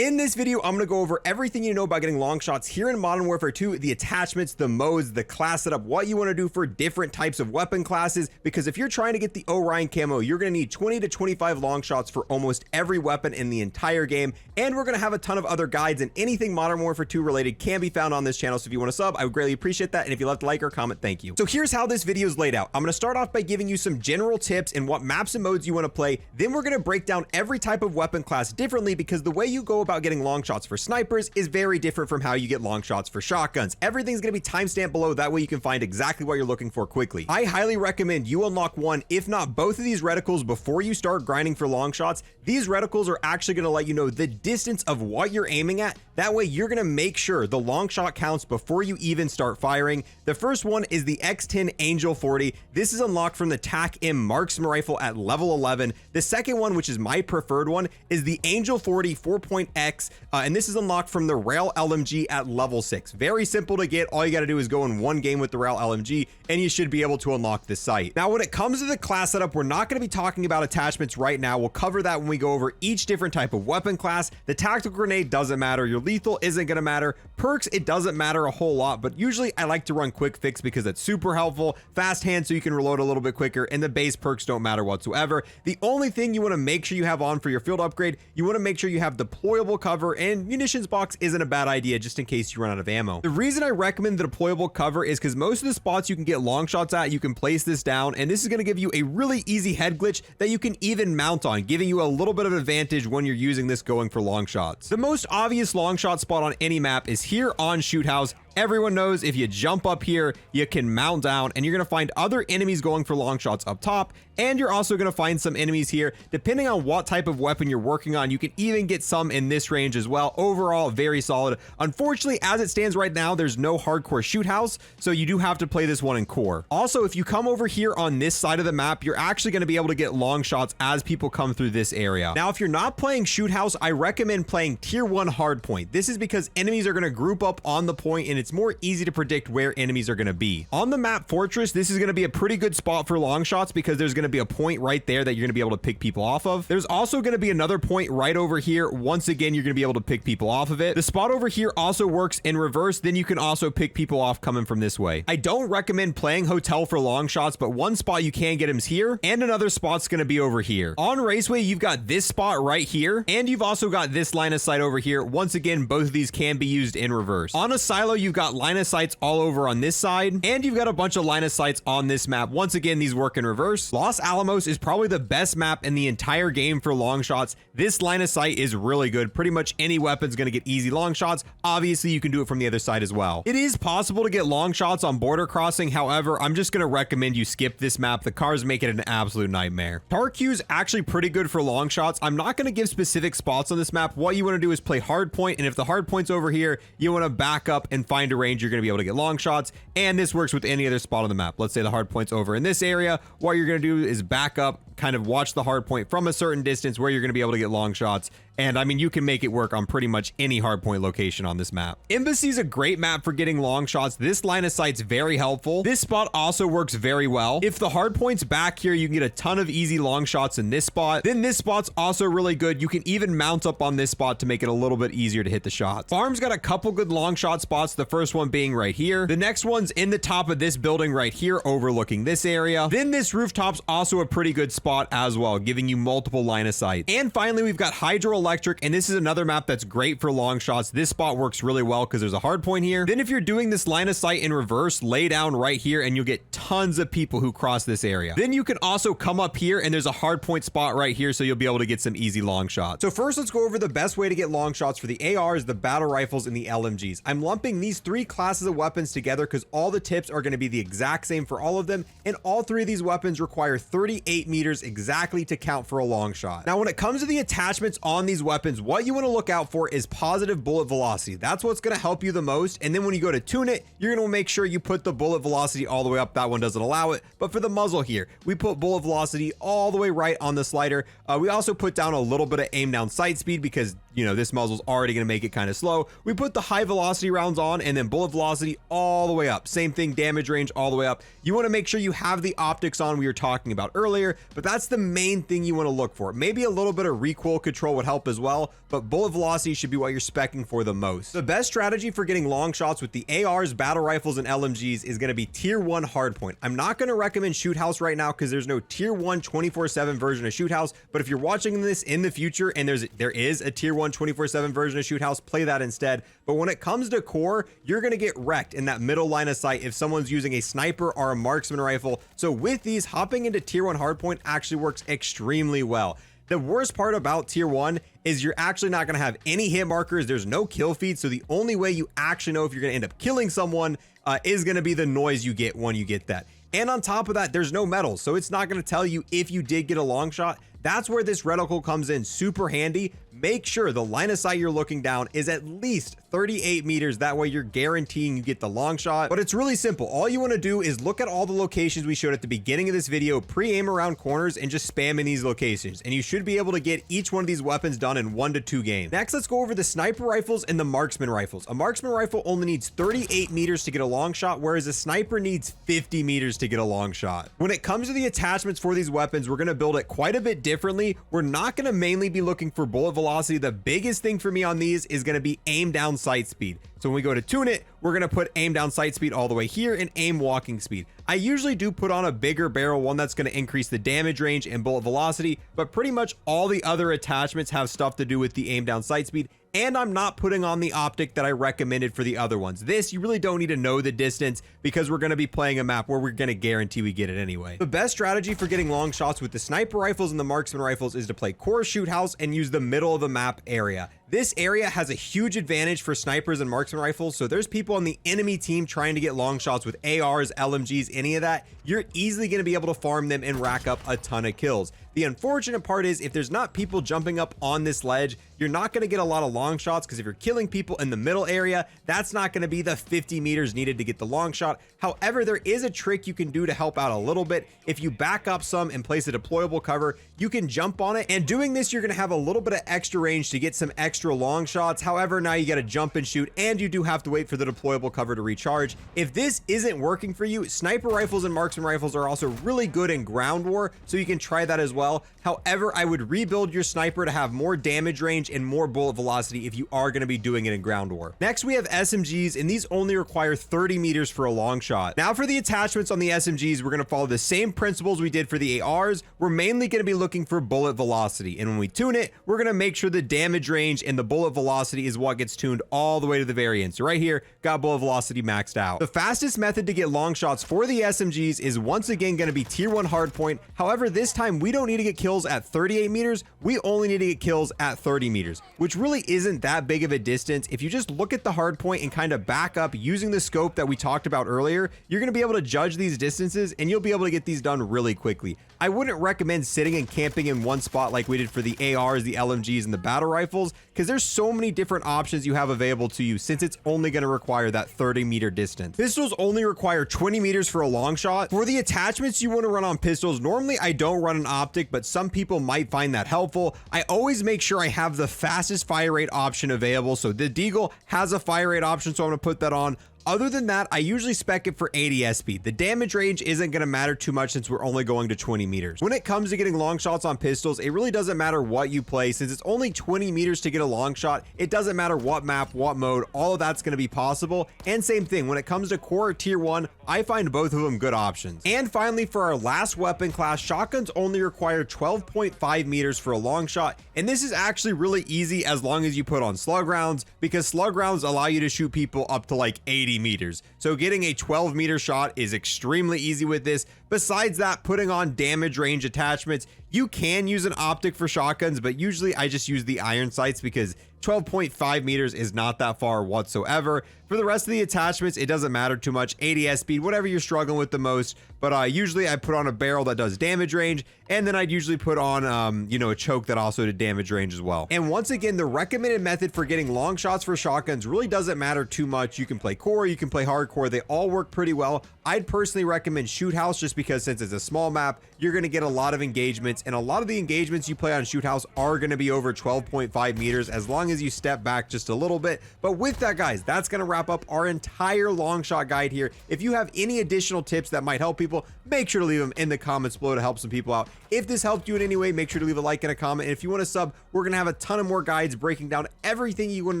In this video, I'm going to go over everything you know about getting long shots here in Modern Warfare 2, the attachments, the modes, the class setup, what you want to do for different types of weapon classes, because if you're trying to get the Orion camo, you're going to need 20 to 25 long shots for almost every weapon in the entire game, and we're going to have a ton of other guides, and anything Modern Warfare 2 related can be found on this channel, so if you want to sub, I would greatly appreciate that, and if you left a like or comment, thank you. So here's how this video is laid out. I'm going to start off by giving you some general tips and what maps and modes you want to play, then we're going to break down every type of weapon class differently, because the way you go about getting long shots for snipers is very different from how you get long shots for shotguns. Everything's going to be timestamped below, that way you can find exactly what you're looking for quickly. I highly recommend you unlock one, if not both of these reticles before you start grinding for long shots. These reticles are actually going to let you know the distance of what you're aiming at. That way you're going to make sure the long shot counts before you even start firing. The first one is the X10 Angel 40. This is unlocked from the TAC-M marksman rifle at level 11. The second one, which is my preferred one, is the Angel 40 4.X, and this is unlocked from the Rail LMG at level 6. Very simple to get. All you got to do is go in one game with the Rail LMG and you should be able to unlock this sight. Now, when it comes to the class setup, we're not going to be talking about attachments right now. We'll cover that when we go over each different type of weapon class. The tactical grenade doesn't matter. Your lethal isn't going to matter. Perks, it doesn't matter a whole lot, but usually I like to run quick fix because it's super helpful. Fast hand so you can reload a little bit quicker, and the base perks don't matter whatsoever. The only thing you want to make sure you have on for your field upgrade, you want to make sure you have deployable cover, and munitions box isn't a bad idea just in case you run out of ammo. The reason I recommend the deployable cover is because most of the spots you can get long shots at, you can place this down, and this is going to give you a really easy head glitch that you can even mount on, giving you a little bit of advantage when you're using this going for long shots. The most obvious long shot spot on any map is here on Shoot House. Everyone knows if you jump up here, you can mount down, and you're going to find other enemies going for long shots up top, and you're also going to find some enemies here. Depending on what type of weapon you're working on, you can even get some in this range as well. Overall, very solid. Unfortunately, as it stands right now, there's no hardcore shoot house, so you do have to play this one in core. Also, if you come over here on this side of the map, you're actually going to be able to get long shots as people come through this area. Now, if you're not playing shoot house, I recommend playing tier 1 hardpoint. This is because enemies are going to group up on the point, and it's more easy to predict where enemies are going to be. On the map Fortress, this is going to be a pretty good spot for long shots because there's going to be a point right there that you're going to be able to pick people off of. There's also going to be another point right over here. Once again, you're going to be able to pick people off of it. The spot over here also works in reverse. Then you can also pick people off coming from this way. I don't recommend playing hotel for long shots, but one spot you can get him is here, and another spot's going to be over here. On Raceway, you've got this spot right here, and you've also got this line of sight over here. Once again, both of these can be used in reverse. On a silo, you've got line of sights all over on this side, and you've got a bunch of line of sights on this map. Once again, these work in reverse. Los Alamos is probably the best map in the entire game for long shots. This line of sight is really good. Pretty much any weapon's going to get easy long shots. Obviously, you can do it from the other side as well. It is possible to get long shots on border crossing. However, I'm just going to recommend you skip this map. The cars make it an absolute nightmare. Tarq is actually pretty good for long shots. I'm not going to give specific spots on this map. What you want to do is play hard point, and if the hard point's over here, you want to back up and find a range you're going to be able to get long shots, and this works with any other spot on the map. Let's say the hard point's over in this area. What you're going to do is back up, kind of watch the hard point from a certain distance where you're going to be able to get long shots. And I mean, you can make it work on pretty much any hardpoint location on this map. Embassy is a great map for getting long shots. This line of sight's very helpful. This spot also works very well. If the hardpoint's back here, you can get a ton of easy long shots in this spot. Then this spot's also really good. You can even mount up on this spot to make it a little bit easier to hit the shots. Farm's got a couple good long shot spots. The first one being right here. The next one's in the top of this building right here, overlooking this area. Then this rooftop's also a pretty good spot as well, giving you multiple line of sight. And finally, we've got Hydroelectric, and this is another map that's great for long shots. This spot works really well because there's a hard point here. Then if you're doing this line of sight in reverse, lay down right here and you'll get tons of people who cross this area. Then you can also come up here and there's a hard point spot right here, so you'll be able to get some easy long shots. So first, let's go over the best way to get long shots for the ARs, the battle rifles, and the LMGs. I'm lumping these three classes of weapons together because all the tips are going to be the exact same for all of them, and all three of these weapons require 38 meters exactly to count for a long shot. Now, when it comes to the attachments on these weapons, what you want to look out for is positive bullet velocity. That's what's going to help you the most. And then when you go to tune it, you're going to make sure you put the bullet velocity all the way up. That one doesn't allow it, but for the muzzle here, we put bullet velocity all the way right on the slider. We also put down a little bit of aim down sight speed because you know, this muzzle's already going to make it kind of slow. We put the high velocity rounds on, and then bullet velocity all the way up. Same thing, damage range all the way up. You want to make sure you have the optics on we were talking about earlier, but that's the main thing you want to look for. Maybe a little bit of recoil control would help as well, but bullet velocity should be what you're specking for the most. The best strategy for getting long shots with the ARs, battle rifles, and LMGs is going to be tier 1 hardpoint. I'm not going to recommend shoot house right now because there's no tier 1 24/7 version of shoot house, but if you're watching this in the future and there is a tier 1 24/7 version of shoot house, play that instead. But when it comes to core, you're going to get wrecked in that middle line of sight if someone's using a sniper or a marksman rifle. So with these, hopping into tier 1 hardpoint actually works extremely well. The worst part about tier 1 is you're actually not going to have any hit markers. There's no kill feed. So the only way you actually know if you're going to end up killing someone is going to be the noise you get when you get that. And on top of that, there's no medals. So it's not going to tell you if you did get a long shot. That's where this reticle comes in super handy. Make sure the line of sight you're looking down is at least 38 meters. That way you're guaranteeing you get the long shot. But it's really simple. All you want to do is look at all the locations we showed at the beginning of this video, pre-aim around corners, and just spam in these locations. And you should be able to get each one of these weapons done in 1 to 2 games. Next, let's go over the sniper rifles and the marksman rifles. A marksman rifle only needs 38 meters to get a long shot, whereas a sniper needs 50 meters to get a long shot. When it comes to the attachments for these weapons, we're going to build it quite a bit differently. We're not going to mainly be looking for bullet velocity. The biggest thing for me on these is going to be aim down sight speed. So when we go to tune it, we're going to put aim down sight speed all the way here and aim walking speed. I usually do put on a bigger barrel, one that's going to increase the damage range and bullet velocity, but pretty much all the other attachments have stuff to do with the aim down sight speed. And I'm not putting on the optic that I recommended for the other ones. This, you really don't need to know the distance because we're going to be playing a map where we're going to guarantee we get it anyway. The best strategy for getting long shots with the sniper rifles and the marksman rifles is to play core shoot house and use the middle of the map area. This area has a huge advantage for snipers and marksman rifles, so there's people on the enemy team trying to get long shots with ARs, LMGs, any of that. You're easily going to be able to farm them and rack up a ton of kills. The unfortunate part is if there's not people jumping up on this ledge, you're not going to get a lot of long shots because if you're killing people in the middle area, that's not going to be the 50 meters needed to get the long shot. However, there is a trick you can do to help out a little bit. If you back up some and place a deployable cover, you can jump on it. And doing this, you're going to have a little bit of extra range to get some extra long shots. However, now you got to jump and shoot, and you do have to wait for the deployable cover to recharge. If this isn't working for you, sniper rifles and marksman rifles are also really good in ground war, so you can try that as well. However, I would rebuild your sniper to have more damage range and more bullet velocity if you are going to be doing it in ground war. Next, we have SMGs, and these only require 30 meters for a long shot. Now for the attachments on the SMGs, we're going to follow the same principles we did for the ARs. We're mainly going to be looking for bullet velocity, and when we tune it, we're going to make sure the damage range and the bullet velocity is what gets tuned all the way to the very end. So right here, got bullet velocity maxed out. The fastest method to get long shots for the SMGs is once again going to be tier 1 hardpoint. However, this time we don't need to get kills at 38 meters. We only need to get kills at 30 meters, which really isn't that big of a distance. If you just look at the hardpoint and kind of back up using the scope that we talked about earlier, you're going to be able to judge these distances and you'll be able to get these done really quickly. I wouldn't recommend sitting and camping in one spot like we did for the ARs, the LMGs, and the battle rifles, because there's so many different options you have available to you since it's only going to require that 30-meter distance. Pistols only require 20 meters for a long shot. For the attachments you want to run on pistols, normally I don't run an optic, but some people might find that helpful. I always make sure I have the fastest fire rate option available. So the Deagle has a fire rate option, so I'm going to put that on. Other than that, I usually spec it for ADS speed. The damage range isn't going to matter too much since we're only going to 20 meters. When it comes to getting long shots on pistols, it really doesn't matter what you play. Since it's only 20 meters to get a long shot, it doesn't matter what map, what mode, all of that's going to be possible. And same thing, when it comes to core tier 1, I find both of them good options. And finally, for our last weapon class, shotguns only require 12.5 meters for a long shot. And this is actually really easy as long as you put on slug rounds, because slug rounds allow you to shoot people up to like 80 meters. So getting a 12-meter shot is extremely easy with this. Besides that, putting on damage range attachments, you can use an optic for shotguns, but usually I just use the iron sights because 12.5 meters is not that far whatsoever. For the rest of the attachments, it doesn't matter too much. ADS speed, whatever you're struggling with the most. But usually I put on a barrel that does damage range, and then I'd usually put on, a choke that also did damage range as well. And once again, the recommended method for getting long shots for shotguns really doesn't matter too much. You can play core, you can play hardcore. They all work pretty well. I'd personally recommend shoot house just because since it's a small map, you're going to get a lot of engagements, and a lot of the engagements you play on Shoot House are going to be over 12.5 meters as long as you step back just a little bit. But with that, guys, that's going to wrap up our entire long shot guide here. If you have any additional tips that might help people, make sure to leave them in the comments below to help some people out. If this helped you in any way, make sure to leave a like and a comment. And if you want to sub, we're going to have a ton of more guides breaking down everything you want to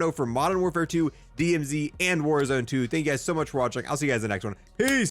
know for Modern Warfare 2, DMZ, and Warzone 2. Thank you guys so much for watching. I'll see you guys in the next one. Peace.